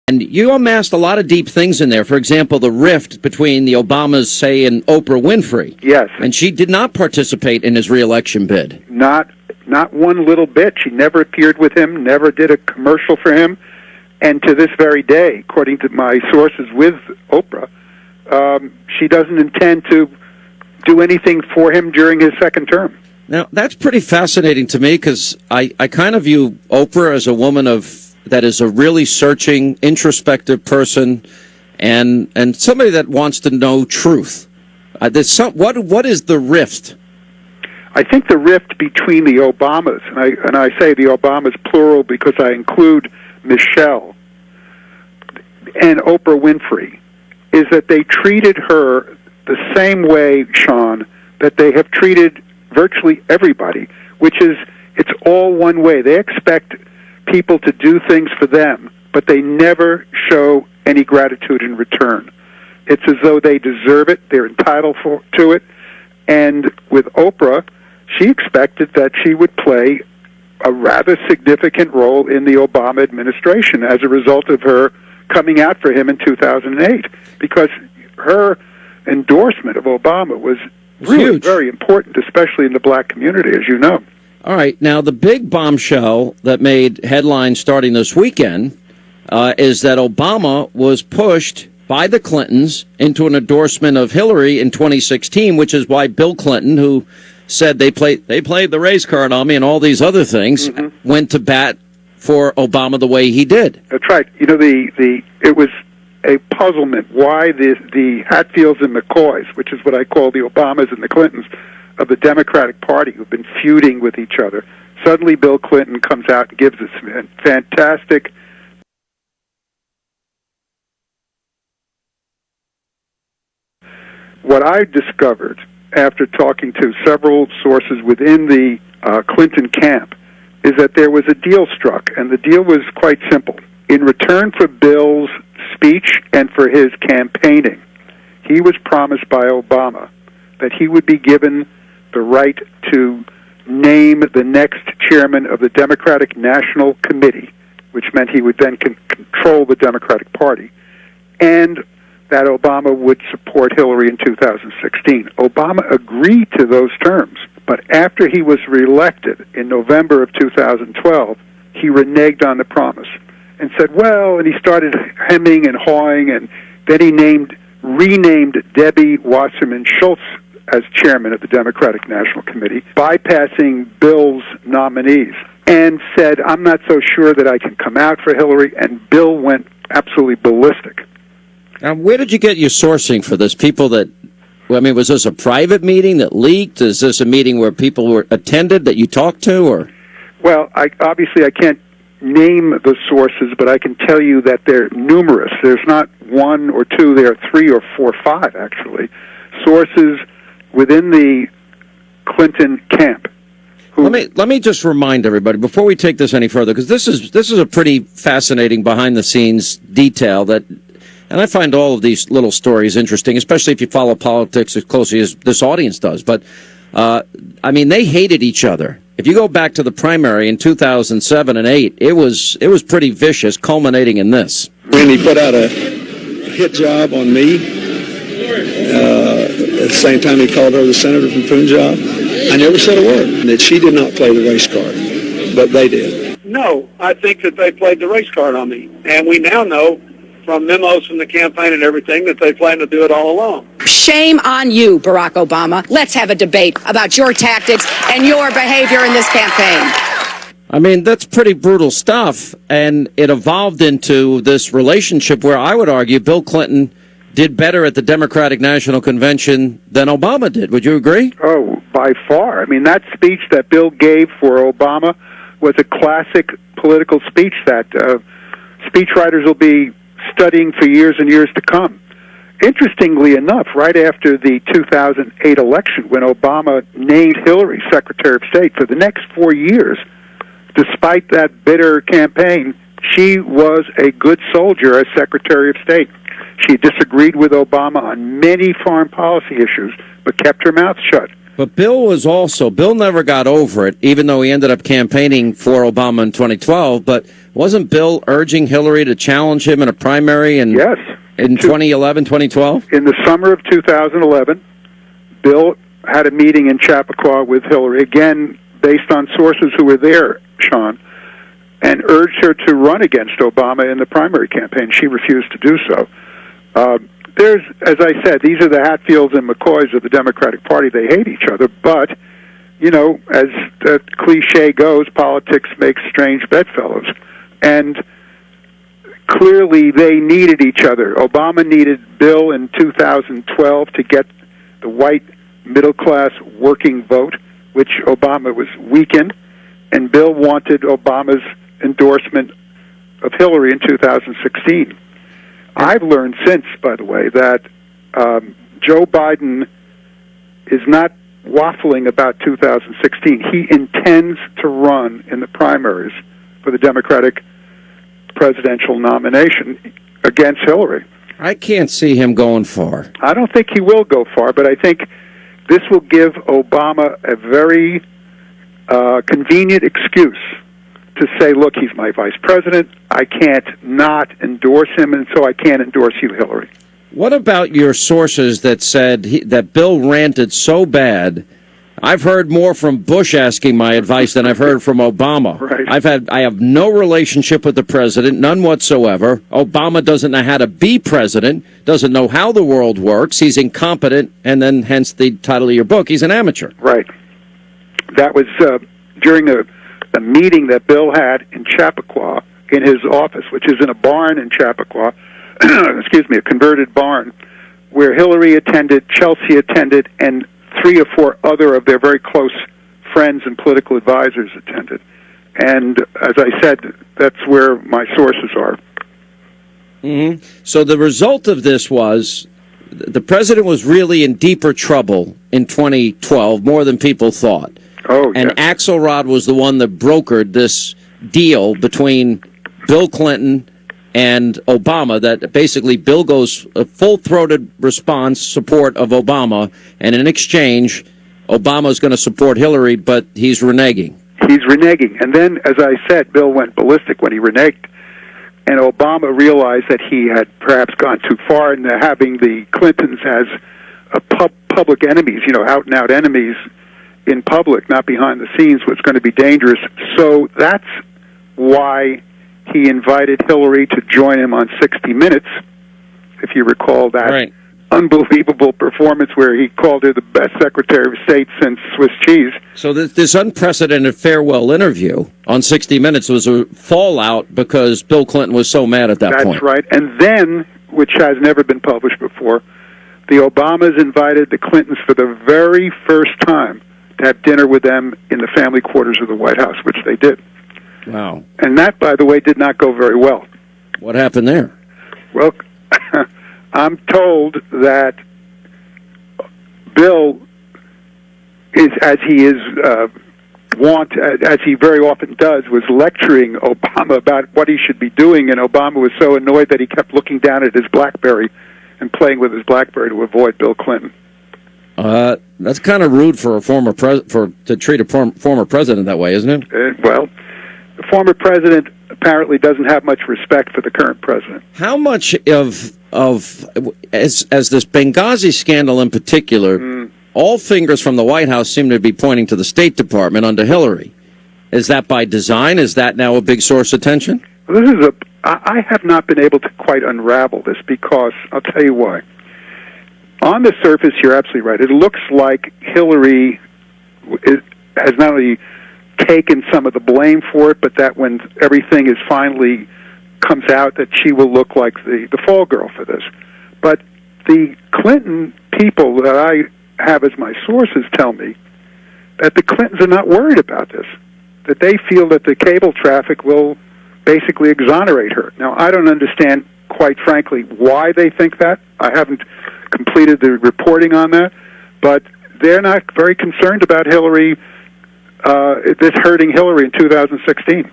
And you amassed a lot of deep things in there. For example, the rift between the Obamas, say, and Oprah Winfrey. Yes. And she did not participate in his re-election bid. Not one little bit. She never appeared with him, never did a commercial for him. And to this very day, according to my sources with Oprah, she doesn't intend to do anything for him during his second term. Now, that's pretty fascinating to me because I kind of view Oprah as a woman that is a really searching, introspective person and somebody that wants to know truth. What is the rift? I think the rift between the Obamas, and I say the Obamas plural because I include Michelle and Oprah Winfrey, is that they treated her the same way, Sean, that they have treated virtually everybody, which is it's all one way. They expect people to do things for them, but they never show any gratitude in return. It's as though they deserve it, they're entitled to it, and with Oprah, she expected that she would play a rather significant role in the Obama administration as a result of her coming out for him in 2008, because her endorsement of Obama was really huge. Very important, especially in the black community, as you know. All right. Now, the big bombshell that made headlines starting this weekend is that Obama was pushed by the Clintons into an endorsement of Hillary in 2016, which is why Bill Clinton, who said they played the race card on me and all these other things, went to bat for Obama the way he did. That's right. You know, it was a puzzlement why the Hatfields and McCoys, which is what I call the Obamas and the Clintons of the Democratic Party, who've been feuding with each other. Suddenly Bill Clinton comes out and gives this fantastic what I discovered after talking to several sources within the Clinton camp is that there was a deal struck, and the deal was quite simple. In return for Bill's speech and for his campaigning, he was promised by Obama that he would be given the right to name the next chairman of the Democratic National Committee, which meant he would then control the Democratic Party, and that Obama would support Hillary in 2016. Obama agreed to those terms, but after he was reelected in November of 2012, he reneged on the promise and said, well, and he started hemming and hawing, and then he renamed Debbie Wasserman Schultz as chairman of the Democratic National Committee, bypassing Bill's nominees, and said, I'm not so sure that I can come out for Hillary, and Bill went absolutely ballistic. Now, where did you get your sourcing for this? People that, I mean, was this a private meeting that leaked? Is this a meeting where people were attended that you talked to, or? Well, I can't name the sources, but I can tell you that they're numerous. There's not one or two, there are 3 or 4 or 5, actually, sources within the Clinton camp. Let me just remind everybody before we take this any further, because this is a pretty fascinating behind-the-scenes detail that. And I find all of these little stories interesting, especially if you follow politics as closely as this audience does. But, I mean, they hated each other. If you go back to the primary in 2007 and 2008, it was pretty vicious, culminating in this. When he put out a hit job on me, at the same time he called her the senator from Punjab, I never said a word. That she did not play the race card, but they did. No, I think that they played the race card on me. And we now know from memos from the campaign and everything that they plan to do it all along. Shame on you, Barack Obama. Let's have a debate about your tactics and your behavior in this campaign. I mean, that's pretty brutal stuff, and it evolved into this relationship where I would argue Bill Clinton did better at the Democratic National Convention than Obama did. Would you agree? Oh, by far. I mean, that speech that Bill gave for Obama was a classic political speech that speechwriters will be studying for years and years to come. Interestingly enough, right after the 2008 election, when Obama named Hillary Secretary of State for the next 4 years, despite that bitter campaign, she was a good soldier as Secretary of State. She disagreed with Obama on many foreign policy issues, but kept her mouth shut. But Bill never got over it, even though he ended up campaigning for Obama in 2012. But Wasn't Bill urging Hillary to challenge him in a primary in 2011, 2012? In the summer of 2011, Bill had a meeting in Chappaqua with Hillary, again, based on sources who were there, Sean, and urged her to run against Obama in the primary campaign. She refused to do so. There's, as I said, these are the Hatfields and McCoys of the Democratic Party. They hate each other, but, you know, as the cliche goes, politics makes strange bedfellows. And clearly they needed each other. Obama needed Bill in 2012 to get the white middle-class working vote, which Obama was weak in, and Bill wanted Obama's endorsement of Hillary in 2016. I've learned since, by the way, that Joe Biden is not waffling about 2016. He intends to run in the primaries for the Democratic presidential nomination against Hillary. I can't see him going far. I don't think he will go far, but I think this will give Obama a very convenient excuse to say, look, he's my vice president. I can't not endorse him, and so I can't endorse you, Hillary. What about your sources that said that Bill ranted so bad? I've heard more from Bush asking my advice than I've heard from Obama. Right. I have no relationship with the president, none whatsoever. Obama doesn't know how to be president, doesn't know how the world works. He's incompetent, and then hence the title of your book, he's an amateur. Right. That was during a meeting that Bill had in Chappaqua in his office, which is in a barn in Chappaqua, excuse me, a converted barn, where Hillary attended, Chelsea attended, and 3 or 4 other of their very close friends and political advisors attended. And as I said, that's where my sources are. Mm-hmm. So the result of this was the president was really in deeper trouble in 2012, more than people thought. Oh, and yes. Axelrod was the one that brokered this deal between Bill Clinton and Obama, that basically Bill goes a full-throated response, support of Obama, and in exchange, Obama's going to support Hillary, but he's reneging. He's reneging. And then, as I said, Bill went ballistic when he reneged, and Obama realized that he had perhaps gone too far in having the Clintons as public enemies, you know, out-and-out enemies in public, not behind the scenes, was going to be dangerous. So that's why he invited Hillary to join him on 60 Minutes, if you recall that unbelievable performance where he called her the best Secretary of State since Swiss cheese. So this unprecedented farewell interview on 60 Minutes was a fallout because Bill Clinton was so mad at that point. That's right. And then, which has never been published before, the Obamas invited the Clintons for the very first time to have dinner with them in the family quarters of the White House, which they did. Wow. And that, by the way, did not go very well. What happened there? Well, I'm told that Bill is, as he is as he very often does, was lecturing Obama about what he should be doing, and Obama was so annoyed that he kept looking down at his BlackBerry and playing with his BlackBerry to avoid Bill Clinton. That's kind of rude for a to treat a former president that way, isn't it? Well, the former president apparently doesn't have much respect for the current president. How much as this Benghazi scandal in particular, all fingers from the White House seem to be pointing to the State Department under Hillary. Is that by design? Is that now a big source of tension? Well, I have not been able to quite unravel this because I'll tell you why. On the surface, you're absolutely right. It looks like Hillary has not only taken some of the blame for it, but that when everything is finally comes out, that she will look like the fall girl for this. But the Clinton people that I have as my sources tell me that the Clintons are not worried about this, that they feel that the cable traffic will basically exonerate her. Now, I don't understand, quite frankly, why they think that. I haven't completed the reporting on that, but they're not very concerned about Hillary, this hurting Hillary in 2016.